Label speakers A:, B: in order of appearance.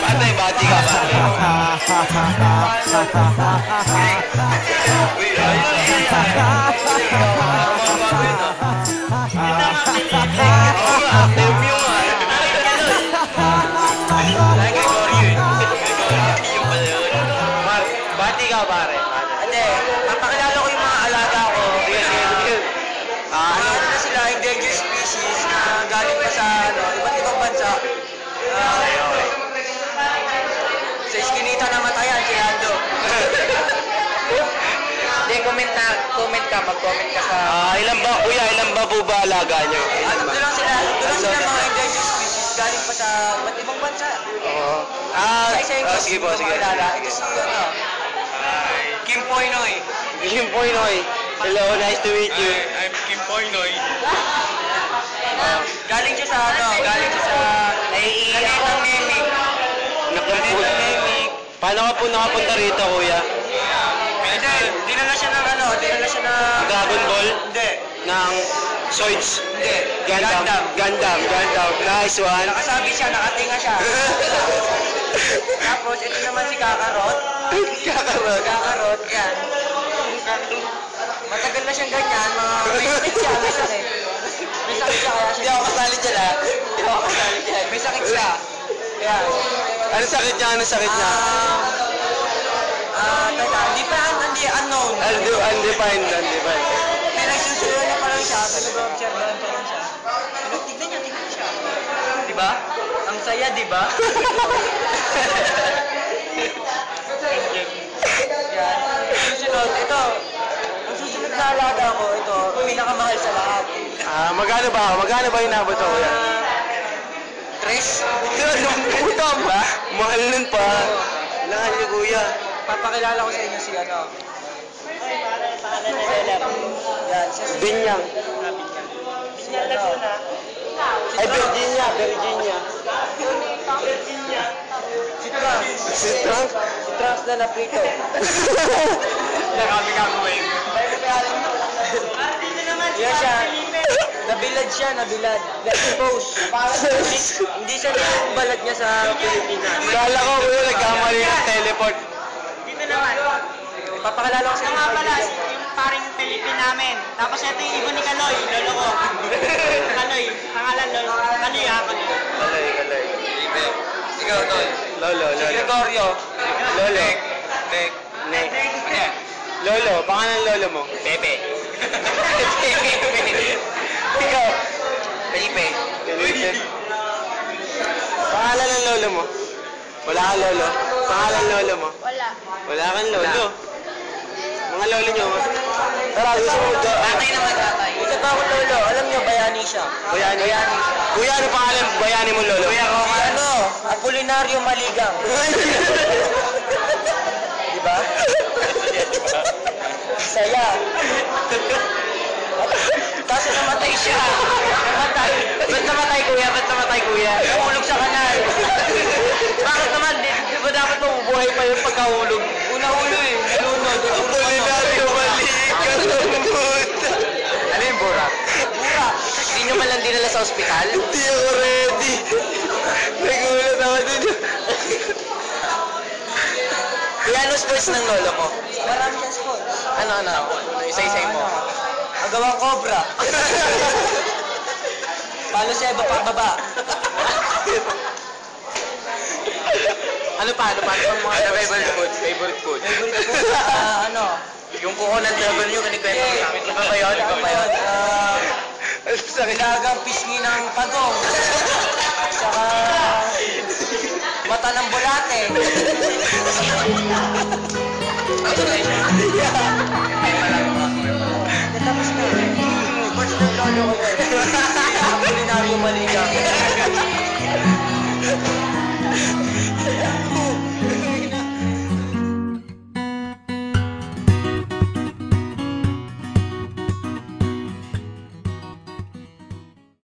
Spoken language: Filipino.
A: Patay, bati ka ba? Uy, ayun. Active yung bati ka pare?
B: Hindi, papakilala ko yung mga alaga ko. Ano na sila, endangered species na galing pa sa iba't ibang bansa. Sa iskinita na matayan, si Aldo.
C: Hindi, mag-comment ka sa...
A: Ilan ba, kuya, ilan ba po ba alaga nyo?
B: Doon lang sila mga endangered species galing pa sa iba't ibang bansa.
A: Oo. Sige po, sige.
B: Ito si, Kim Poynoy.
A: Kim Poynoy. Hello, nice to meet you.
D: I'm Kim Poynoy.
B: Galing siya sa
C: Naiiyak
B: Ganitang Nemig.
A: Paano ka po nakapunta rito, kuya?
B: Hindi, dinala siya ng
A: Dragon Ball?
B: Hindi.
A: Ng Swords?
B: Hindi.
A: Gundam. Nice one.
B: Nakasabi siya, nakatinga siya. Tapos, ito naman si Kakarot. Kakarot, yan. Matagal na siyang ganyan, may sakit siya. May sakit siya, kaya siya.
A: Hindi ako kasali dyan, ha?
B: May sakit siya. Kaya.
A: Ano sakit niya?
B: Hindi unknown.
A: Undefined.
B: Pinagsusuyo niya pa lang siya, pinag-observehan pa lang siya. Tignan siya. Diba? Ang saya, diba? Yan. Susunod, ito. Ang susunod na alaga ko, ito, pinakamahal sa lahat.
A: Magkano ba inabot ko, kuya?
B: Tres.
A: Puta ba? Mahal nun pa. Lahat niyo, kuya.
B: Papakilala ko sa inyo si ano. Yan, siya si...
A: Binyang.
B: Binyang Laguna.
A: Ay, Virginia.
B: Si Trunks.
A: Si Trunks?
B: Si Trunks na naprito.
D: Kami gagawin.
B: Yan siya. Nabilad siya. Na-expose. Hindi siya balat niya sa Pilipinas.
A: Kala ko, kuya, nagkamali ng teleport.
C: Dito naman.
B: Papakilala ko sa
C: Ito nga pala, yung paring Pilipin namin. Tapos ito yung ibon ni Kaloy, lolo ko. Kaloy, pangalan lolo. Kaloy ha, Kaloy.
A: Kalay.
D: Ikaw, Tol.
A: Lolo.
B: si Gregorio.
A: Lolo.
D: Nek.
A: Lolo, pangalan lolo mo?
D: Pepe.
A: Ikaw.
D: Felipe.
A: Pangalan ng lolo mo? Wala kang lolo? Pangalan ng lolo mo? Wala kang lolo? Mga lolo nyo? Tara, gusto mo dyan.
B: Tatay naman, tatay. Isa pa akong lolo. Alam niyo, bayani siya.
A: Bayani? Kuya, ano pangalan bayani mo lolo?
B: Si ano, Apolinario Maligang. Diba? Saya. Kaso namatay siya.
A: Ba't namatay kuya?
B: Nahulog sa kanal.
A: Bakit naman? Di ba dapat mabubuhay pa yung pagkahulog?
B: Una-ulo eh. Nilunod.
A: Apolinario Maligang. Ano yung burak?
B: Burak.
A: Hindi nyo man lang dinala sa ospital? Hindi ako ready. Nagulat ako dun. Kaya ano sports ng lolo mo?
B: Marami siyang sports.
A: Ano? Isa-isay mo.
B: Agawang cobra. Palo seba pababa.
A: Ano pa ang mga favorite food?
B: Favorite food, ano?
A: Yung kuko ng travel nyo, kanikwento ko sa amin. Iba ba yun?
B: Nilagang pisngi ng pagong. Saka mata ng bulate. Tapos na. First ng lolo ko. Apolinario Maligang.